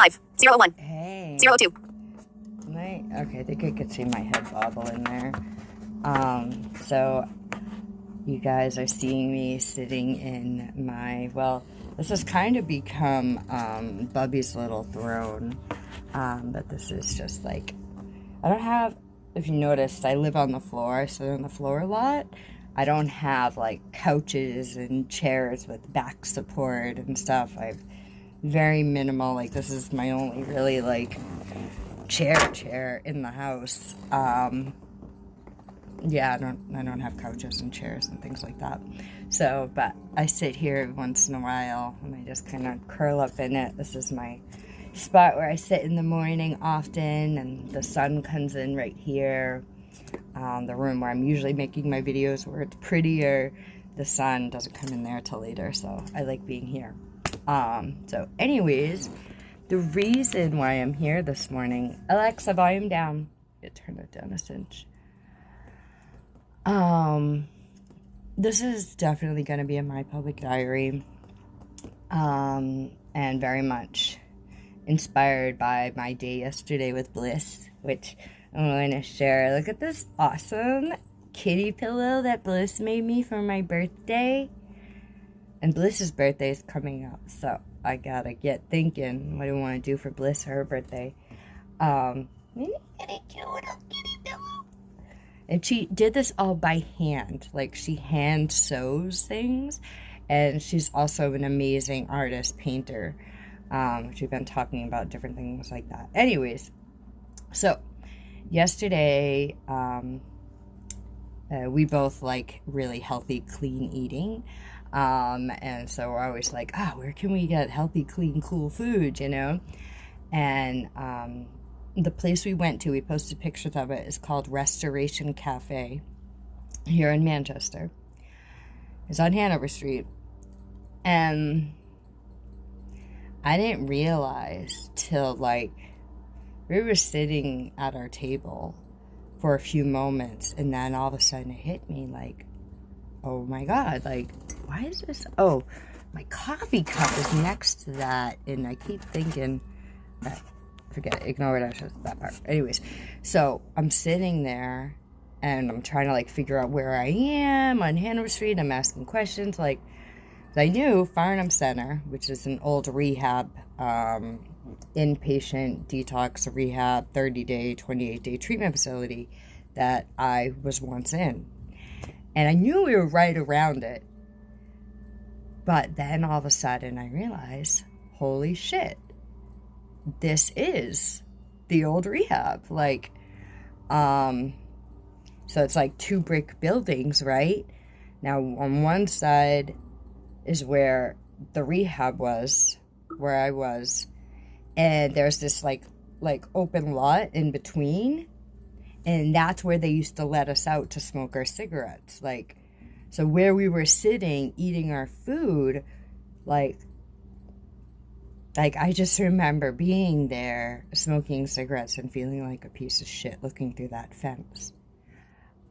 501. Hey. 02. Okay, I think I could see my head bobble in there. So you guys are seeing me sitting in my, well, this has kind of become Bubby's little throne. But this is just like, I don't have, if you noticed, I live on the floor. I sit on the floor a lot. I don't have like couches and chairs with back support and stuff. I've very minimal, like this is my only really like chair in the house. Yeah, I don't have couches and chairs and things like that. So, but I sit here once in a while and I just kind of curl up in it. This is my spot where I sit in the morning often, and the sun comes in right here. The room where I'm usually making my videos, where it's prettier, the sun doesn't come in there till later, so I like being here. So anyways, the reason why I'm here this morning, Alexa, volume down. Turn it down a cinch. This is definitely going to be in my public diary, and very much inspired by my day yesterday with Bliss, which I'm going to share. Look at this awesome kitty pillow that Bliss made me for my birthday. And Bliss's birthday is coming up, so I gotta get thinking what do I want to do for Bliss for her birthday. Maybe get a cute little kitty pillow. And she did this all by hand. Like, she hand sews things. And she's also an amazing artist, painter. Which we've been talking about different things like that. Anyways, so yesterday, we both like really healthy, clean eating. And so we're always like, where can we get healthy, clean, cool food, you know? And the place we went to, we posted pictures of it, is called Restoration Cafe here in Manchester. It's on Hanover Street. And I didn't realize till like we were sitting at our table for a few moments, and then all of a sudden it hit me like, oh my God, like, why is this? Oh, my coffee cup is next to that, and I keep thinking, forget it, ignore it, I should that part. Anyways, so I'm sitting there, and I'm trying to, like, figure out where I am on Hanover Street. I'm asking questions, like, I knew Farnham Center, which is an old rehab, inpatient detox rehab, 30-day, 28-day treatment facility that I was once in. And I knew we were right around it. But then all of a sudden I realized, holy shit, this is the old rehab. Like, so it's like 2 brick buildings, right? Now on one side is where the rehab was, where I was. And there's this like open lot in between. And that's where they used to let us out to smoke our cigarettes. Like, so where we were sitting, eating our food, like I just remember being there, smoking cigarettes and feeling like a piece of shit looking through that fence.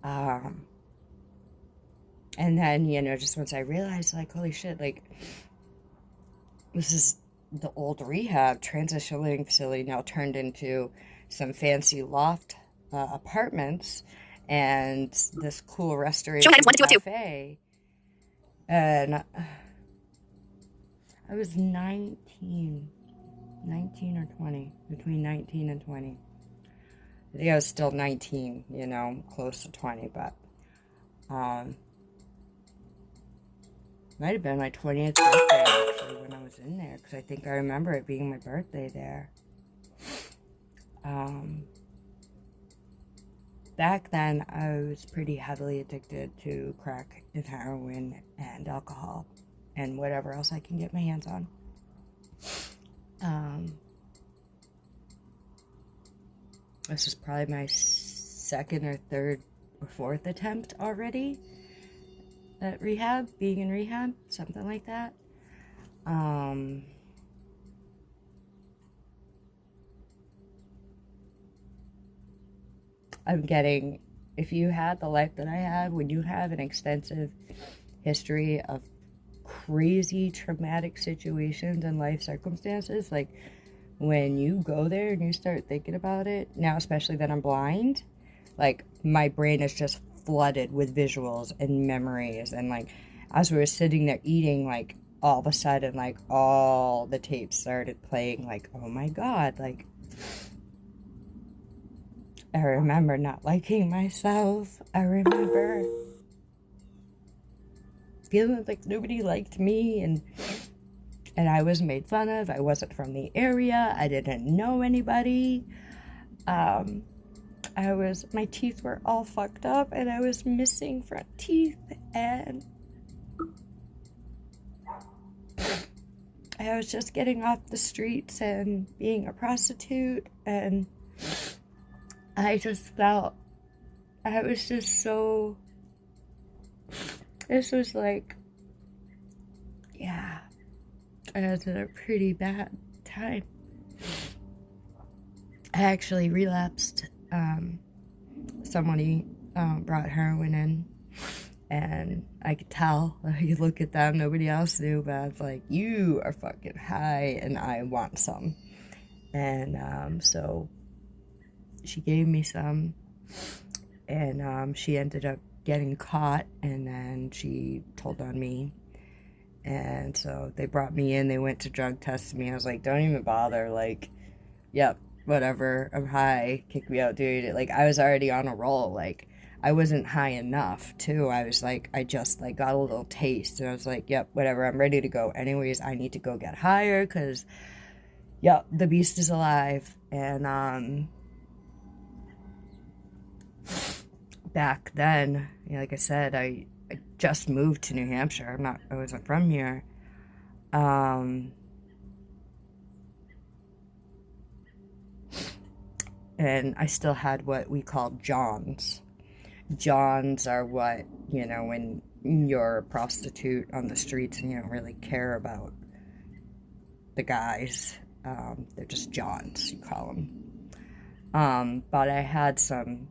And then, you know, just once I realized, like, holy shit, like, this is the old rehab transitional living facility now turned into some fancy loft apartments and this cool restoration cafe. And I was 19 or 20, between 19 and 20. I think I was still 19, you know, close to 20, but might have been my 20th birthday actually when I was in there, because I think I remember it being my birthday there. Back then, I was pretty heavily addicted to crack and heroin and alcohol and whatever else I can get my hands on. This is probably my 2nd or 3rd or 4th attempt already at rehab, being in rehab, something like that. I'm getting, if you had the life that I had, when you have an extensive history of crazy traumatic situations and life circumstances, like when you go there and you start thinking about it, now especially that I'm blind, like my brain is just flooded with visuals and memories. And like as we were sitting there eating, like all of a sudden, like all the tapes started playing, like, oh my God, like I remember not liking myself. I remember feeling like nobody liked me, and I was made fun of. I wasn't from the area. I didn't know anybody. My teeth were all fucked up, and I was missing front teeth, and I was just getting off the streets and being a prostitute, and I just felt, I was just so, this was like, yeah, I was at a pretty bad time. I actually relapsed. Somebody brought heroin in, and I could tell. I could look at them. Nobody else knew, but I was like, you are fucking high, and I want some. And so she gave me some, and she ended up getting caught, and then she told on me. And so they brought me in. They went to drug test me. I was like, don't even bother. Like, yep, whatever. I'm high. Kick me out, dude. Like, I was already on a roll. Like, I wasn't high enough, too. I was like, I just, like, got a little taste. And I was like, yep, whatever. I'm ready to go. Anyways, I need to go get higher because, yep, the beast is alive. And, back then, like I said, I just moved to New Hampshire. I wasn't from here. And I still had what we call Johns. Johns are what, you know, when you're a prostitute on the streets and you don't really care about the guys. They're just Johns, you call them. But I had some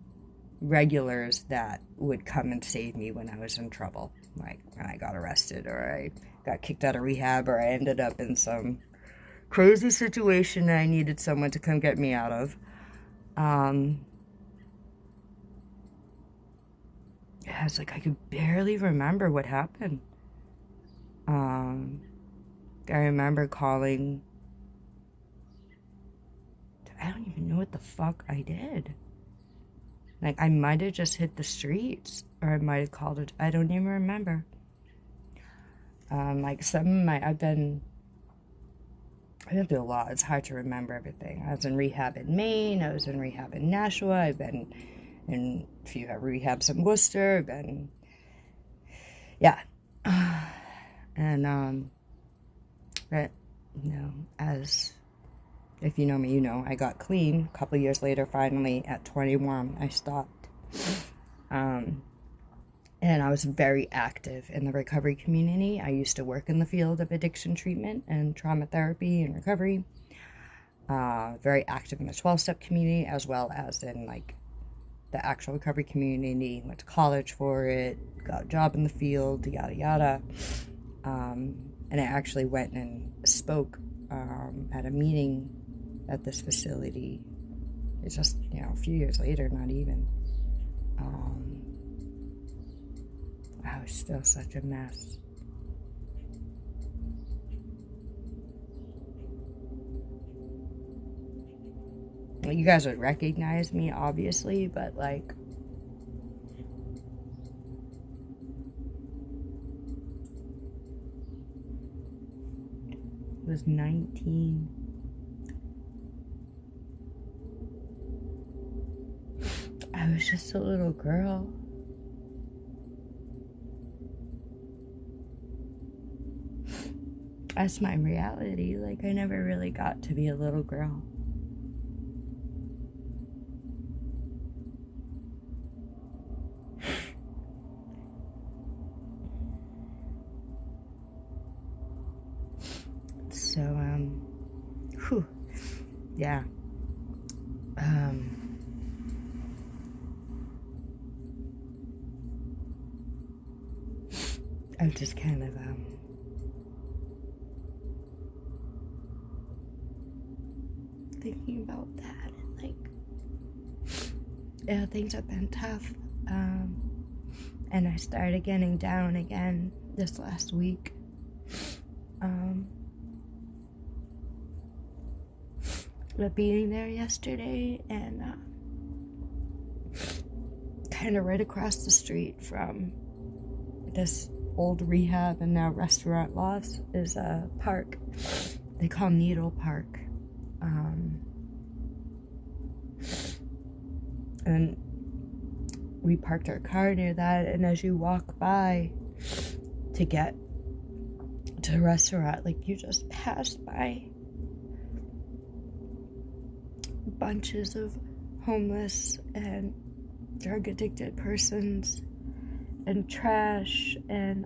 regulars that would come and save me when I was in trouble, like when I got arrested or I got kicked out of rehab or I ended up in some crazy situation and I needed someone to come get me out of. Yeah, it's like I could barely remember what happened. I remember calling, I don't even know what the fuck I did. Like, I might have just hit the streets, or I might have called it, I don't even remember. Like, I've been through a lot. It's hard to remember everything. I was in rehab in Maine, I was in rehab in Nashua, I've been in a few rehabs in Worcester, I've been, yeah. And, but, you know, if you know me, you know, I got clean a couple of years later, finally, at 21, I stopped. And I was very active in the recovery community. I used to work in the field of addiction treatment and trauma therapy and recovery. Very active in the 12-step community, as well as in, like, the actual recovery community. Went to college for it, got a job in the field, yada, yada. And I actually went and spoke at a meeting at this facility. It's just, you know, a few years later, not even. I was still such a mess. You guys would recognize me, obviously, but like, I was 19. I was just a little girl. That's my reality. Like, I never really got to be a little girl. So, whew, yeah. I'm just kind of, thinking about that. Yeah, things have been tough. And I started getting down again this last week. Being there yesterday, and kind of right across the street from this old rehab and now restaurant lofts is a park they call Needle Park. And we parked our car near that, and as you walk by to get to the restaurant, like, you just pass by bunches of homeless and drug addicted persons and trash, and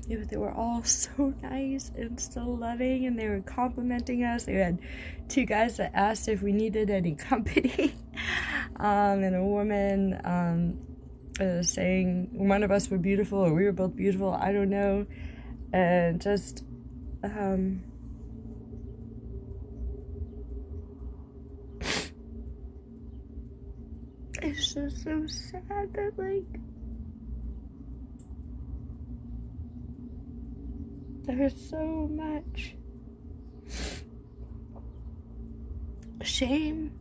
they were all so nice and so loving, and they were complimenting us. They had two guys that asked if we needed any company, and a woman saying one of us were beautiful, or we were both beautiful, I don't know, and just it's just so sad that, like, there's so much shame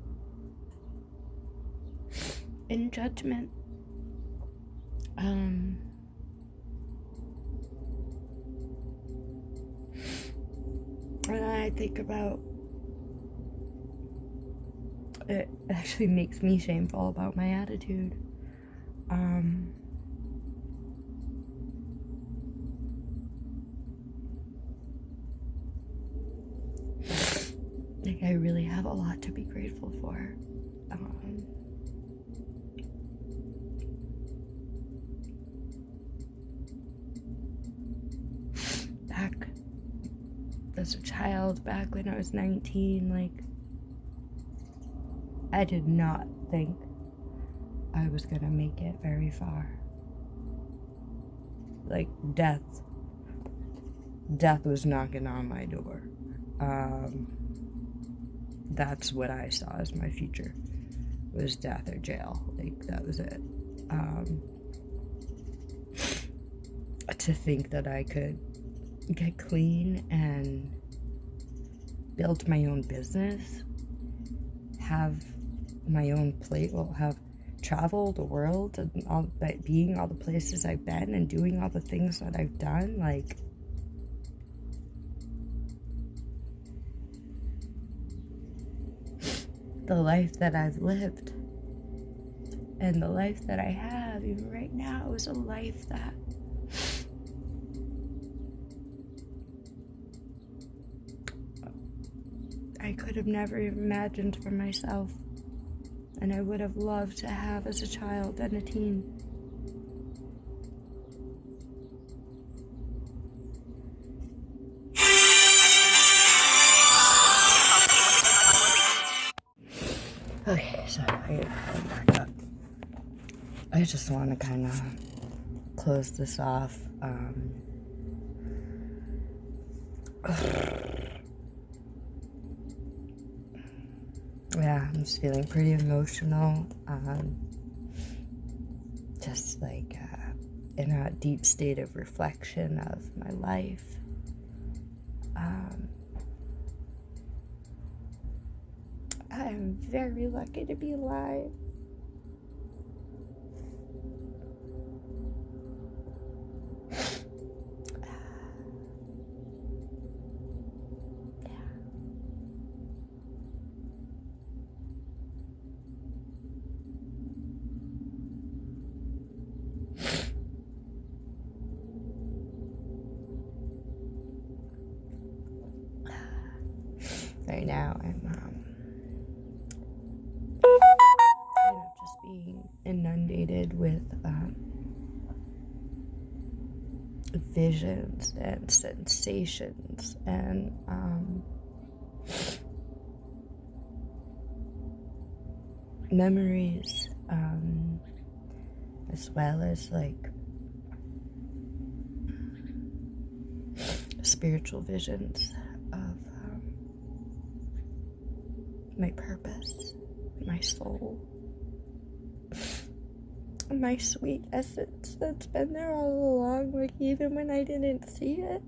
and judgment. And I think about it, actually makes me shameful about my attitude. Like, I really have a lot to be grateful for. Back as a child, back when I was 19, like, I did not think I was gonna make it very far. Like, death was knocking on my door. That's what I saw as my future, was death or jail. Like, that was it. To think that I could get clean and build my own business, have my own plate, have traveled the world and all, being all the places I've been and doing all the things that I've done, like, the life that I've lived and the life that I have even right now is a life that I could have never imagined for myself, and I would have loved to have as a child and a teen. Okay, so I back up. I just want to kind of close this off. Yeah, I'm just feeling pretty emotional. Just like in a deep state of reflection of my life. I'm very lucky to be alive. Right now, I'm kind of just being inundated with visions and sensations and memories, as well as like spiritual visions of my purpose, my soul, my sweet essence that's been there all along, like even when I didn't see it.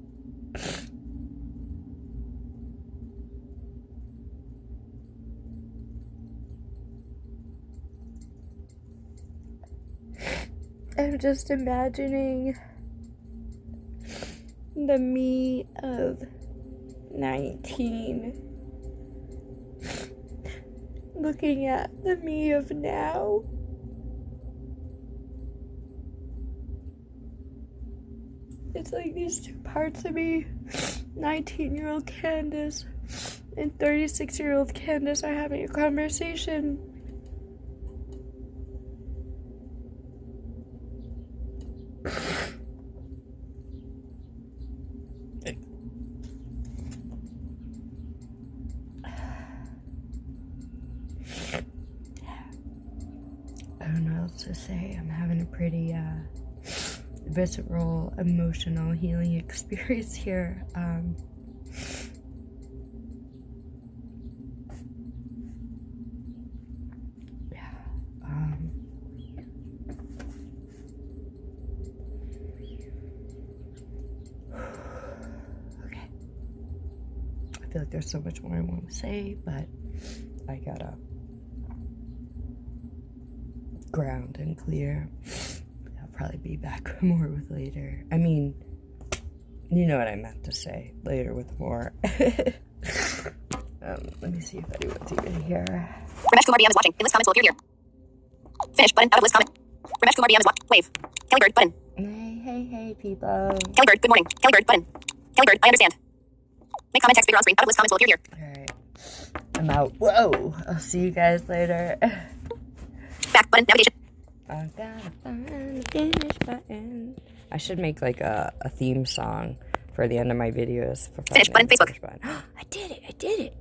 I'm just imagining the me of 19 looking at the me of now. It's like these two parts of me, 19-year-old Candace and 36-year-old Candace, are having a conversation. I don't know what else to say. I'm having a pretty visceral, emotional healing experience here. Okay. I feel like there's so much more I want to say, but I gotta ground and clear. I'll probably be back more with later. I mean, you know what I meant to say. Later with more. Let me see if anyone's even here. Ramesh Kumar DM is watching. Enlist comments will appear here. Finish button. Out of list comment. Ramesh Kumar DM is watching. Wave. Kelly Bird button. Hey, people. Kelly Bird, good morning. Kelly Bird button. Kelly Bird, I understand. Make comment text bigger on screen. Out of list comments will appear here. Alright. I'm out. Whoa. I'll see you guys later. Back button. Navigation. I gotta find the finish button. I should make like a theme song for the end of my videos. For finish button. Facebook. I did it.